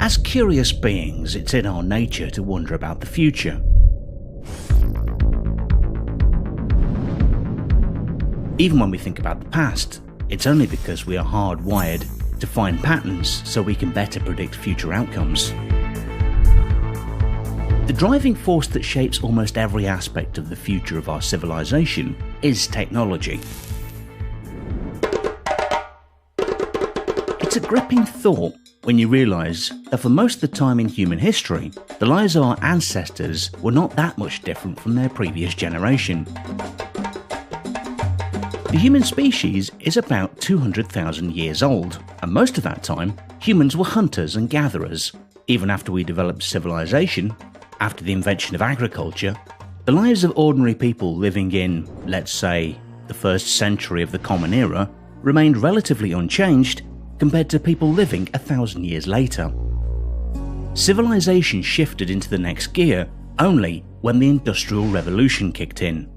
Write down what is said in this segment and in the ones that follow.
As curious beings, it's in our nature to wonder about the future. Even when we think about the past, it's only because we are hardwired to find patterns so we can better predict future outcomes. The driving force that shapes almost every aspect of the future of our civilization is technology. It's a gripping thought when you realise that for most of the time in human history, the lives of our ancestors were not that much different from their previous generation. The human species is about 200,000 years old, and most of that time, humans were hunters and gatherers. Even after we developed civilization, after the invention of agriculture, the lives of ordinary people living in, let's say, the first century of the Common Era remained relatively unchanged compared to people living 1,000 years later. Civilization shifted into the next gear only when the Industrial Revolution kicked in.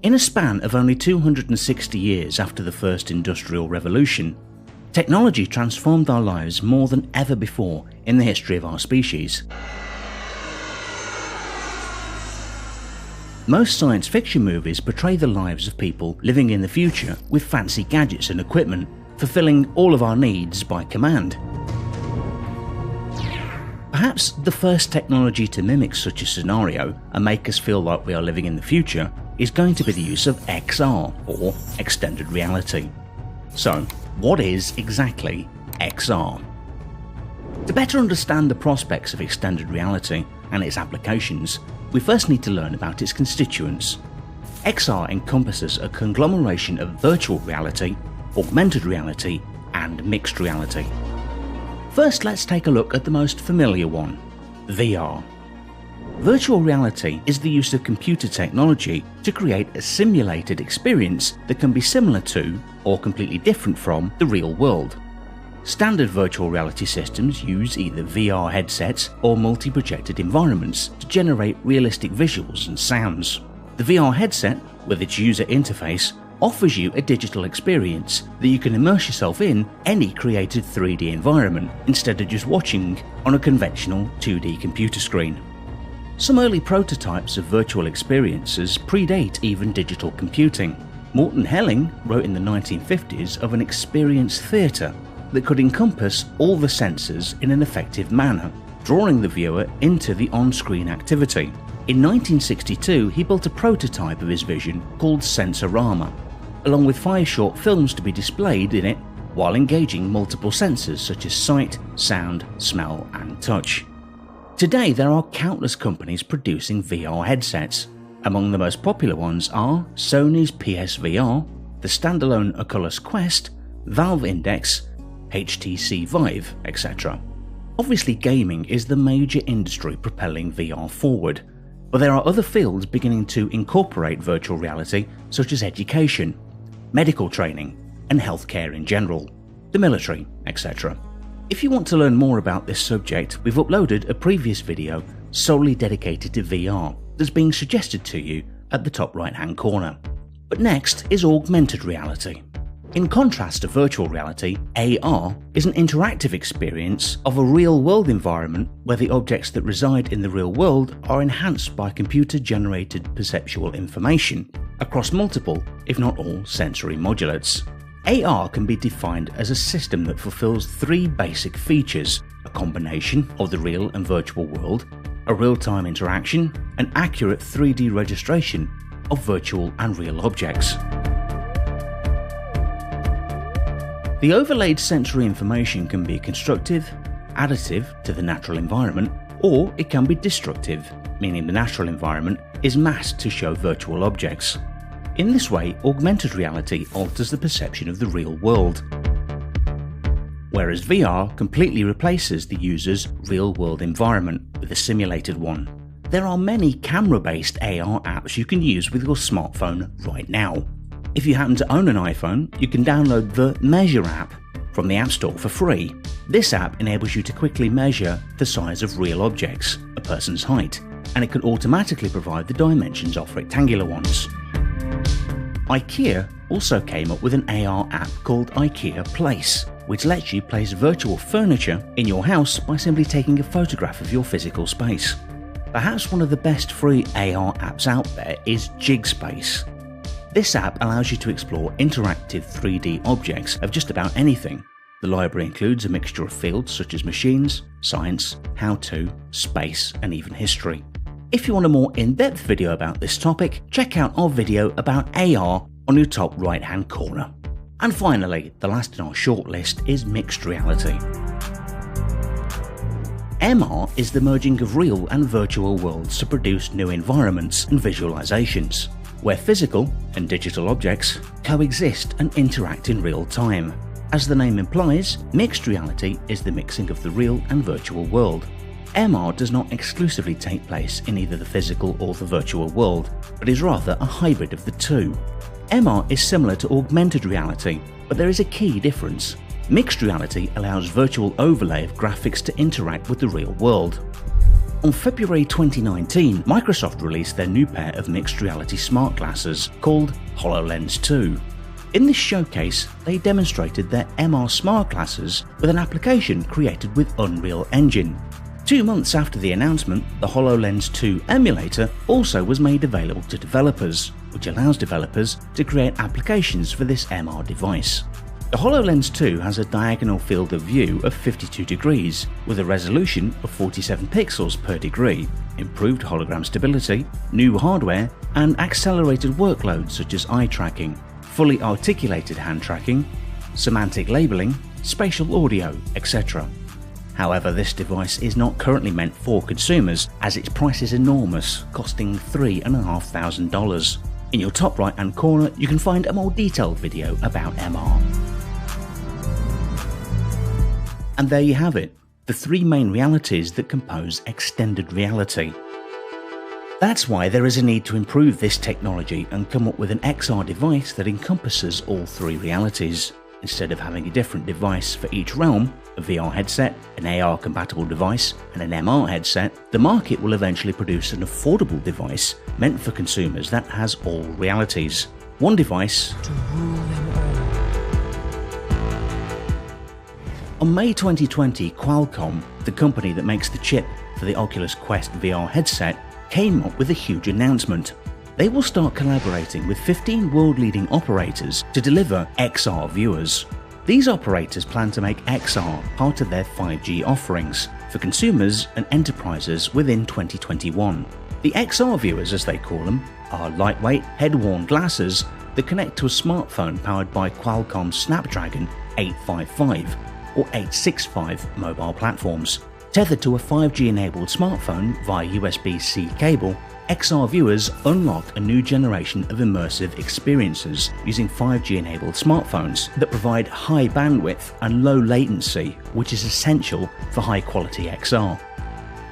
In a span of only 260 years after the first Industrial Revolution, technology transformed our lives more than ever before in the history of our species. Most science fiction movies portray the lives of people living in the future with fancy gadgets and equipment, fulfilling all of our needs by command. Perhaps the first technology to mimic such a scenario and make us feel like we are living in the future is going to be the use of XR, or extended reality. So, what is exactly XR? To better understand the prospects of extended reality and its applications, we first need to learn about its constituents. XR encompasses a conglomeration of virtual reality, augmented reality, and mixed reality. First, let's take a look at the most familiar one, VR. Virtual reality is the use of computer technology to create a simulated experience that can be similar to, or completely different from, the real world. Standard virtual reality systems use either VR headsets or multi-projected environments to generate realistic visuals and sounds. The VR headset, with its user interface, offers you a digital experience that you can immerse yourself in any created 3D environment instead of just watching on a conventional 2D computer screen. Some early prototypes of virtual experiences predate even digital computing. Morton Helling wrote in the 1950s of an experience theatre that could encompass all the senses in an effective manner, drawing the viewer into the on-screen activity. In 1962, he built a prototype of his vision called Sensorama, along with 5 short films to be displayed in it while engaging multiple senses such as sight, sound, smell, and touch. Today, there are countless companies producing VR headsets. Among the most popular ones are Sony's PSVR, the standalone Oculus Quest, Valve Index, HTC Vive, etc. Obviously, gaming is the major industry propelling VR forward, but there are other fields beginning to incorporate virtual reality, such as education, medical training, and healthcare in general, the military, etc. If you want to learn more about this subject, we've uploaded a previous video solely dedicated to VR that's being suggested to you at the top right hand corner. But next is augmented reality. In contrast to virtual reality, AR is an interactive experience of a real-world environment where the objects that reside in the real world are enhanced by computer-generated perceptual information across multiple, if not all, sensory modulates. AR can be defined as a system that fulfills 3 basic features: a combination of the real and virtual world, a real-time interaction, and accurate 3D registration of virtual and real objects. The overlaid sensory information can be constructive, additive to the natural environment, or it can be destructive, meaning the natural environment is masked to show virtual objects. In this way, augmented reality alters the perception of the real world, whereas VR completely replaces the user's real-world environment with a simulated one. There are many camera-based AR apps you can use with your smartphone right now. If you happen to own an iPhone, you can download the Measure app from the App Store for free. This app enables you to quickly measure the size of real objects, a person's height, and it can automatically provide the dimensions of rectangular ones. IKEA also came up with an AR app called IKEA Place. which lets you place virtual furniture in your house by simply taking a photograph of your physical space. Perhaps one of the best free AR apps out there is JigSpace. This app allows you to explore interactive 3D objects of just about anything. The library includes a mixture of fields such as machines, science, how-to, space, and even history. If you want a more in-depth video about this topic, check out our video about AR on your top right-hand corner. And finally, the last in our shortlist is mixed reality. MR is the merging of real and virtual worlds to produce new environments and visualizations, where physical and digital objects coexist and interact in real time. As the name implies, mixed reality is the mixing of the real and virtual world. MR does not exclusively take place in either the physical or the virtual world, but is rather a hybrid of the two. MR is similar to augmented reality, but there is a key difference. Mixed reality allows virtual overlay of graphics to interact with the real world. On February 2019, Microsoft released their new pair of mixed reality smart glasses called HoloLens 2. In this showcase, they demonstrated their MR smart glasses with an application created with Unreal Engine. 2 months after the announcement, the HoloLens 2 emulator also was made available to developers, which allows developers to create applications for this MR device. The HoloLens 2 has a diagonal field of view of 52 degrees with a resolution of 47 pixels per degree, improved hologram stability, new hardware, and accelerated workloads such as eye tracking, fully articulated hand tracking, semantic labeling, spatial audio, etc. However, this device is not currently meant for consumers as its price is enormous, costing $3,500. In your top right hand corner, you can find a more detailed video about MR. And there you have it, the three main realities that compose extended reality. That's why there is a need to improve this technology and come up with an XR device that encompasses all three realities. Instead of having a different device for each realm, a VR headset, an AR compatible device, and an MR headset, the market will eventually produce an affordable device meant for consumers that has all realities. One device to rule them all. On May 2020, Qualcomm, the company that makes the chip for the Oculus Quest VR headset, came up with a huge announcement. They will start collaborating with 15 world-leading operators to deliver XR viewers. These operators plan to make XR part of their 5G offerings for consumers and enterprises within 2021. The XR viewers, as they call them, are lightweight, head-worn glasses that connect to a smartphone powered by Qualcomm's Snapdragon 855 or 865 mobile platforms. Tethered to a 5G-enabled smartphone via USB-C cable, XR viewers unlock a new generation of immersive experiences using 5G-enabled smartphones that provide high bandwidth and low latency, which is essential for high-quality XR.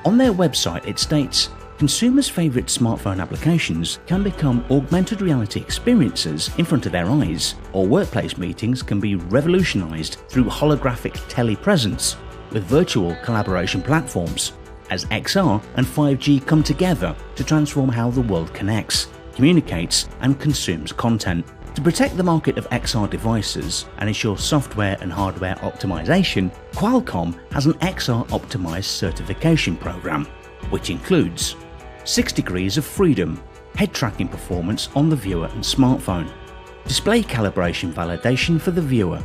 On their website it states, consumers' favourite smartphone applications can become augmented reality experiences in front of their eyes, or workplace meetings can be revolutionised through holographic telepresence with virtual collaboration platforms, as XR and 5G come together to transform how the world connects, communicates, and consumes content. To protect the market of XR devices and ensure software and hardware optimization, Qualcomm has an XR optimized certification program, which includes 6 degrees of freedom, head tracking performance on the viewer and smartphone, display calibration validation for the viewer,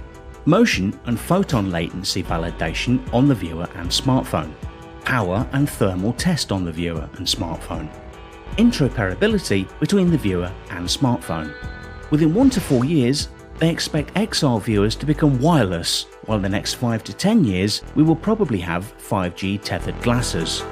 motion and photon latency validation on the viewer and smartphone, power and thermal test on the viewer and smartphone, interoperability between the viewer and smartphone. Within 1 to 4 years, they expect XR viewers to become wireless, while in the next 5 to 10 years we will probably have 5G tethered glasses.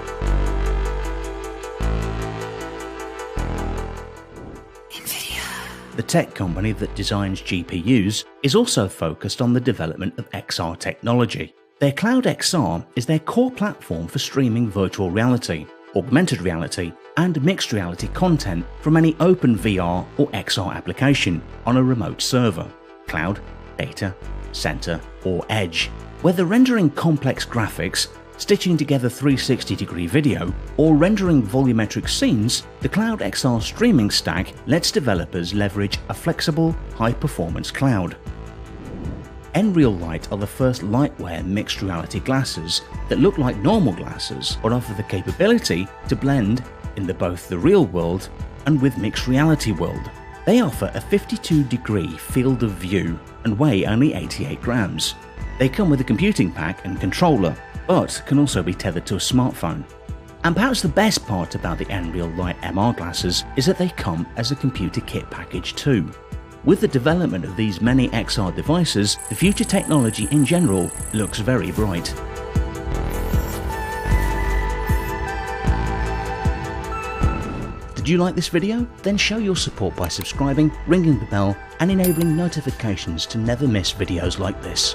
The tech company that designs GPUs is also focused on the development of XR technology. Their Cloud XR is their core platform for streaming virtual reality, augmented reality, and mixed reality content from any open VR or XR application on a remote server, cloud, data center, or edge. Whether rendering complex graphics, stitching together 360-degree video, or rendering volumetric scenes, the Cloud XR streaming stack lets developers leverage a flexible, high-performance cloud. nRealLight are the first lightwear mixed reality glasses that look like normal glasses but offer the capability to blend in both the real world and with mixed reality world. They offer a 52-degree field of view and weigh only 88 grams. They come with a computing pack and controller, but can also be tethered to a smartphone. And perhaps the best part about the nRealLight MR glasses is that they come as a computer kit package too. With the development of these many XR devices, the future technology in general looks very bright. Did you like this video? Then show your support by subscribing, ringing the bell and enabling notifications to never miss videos like this.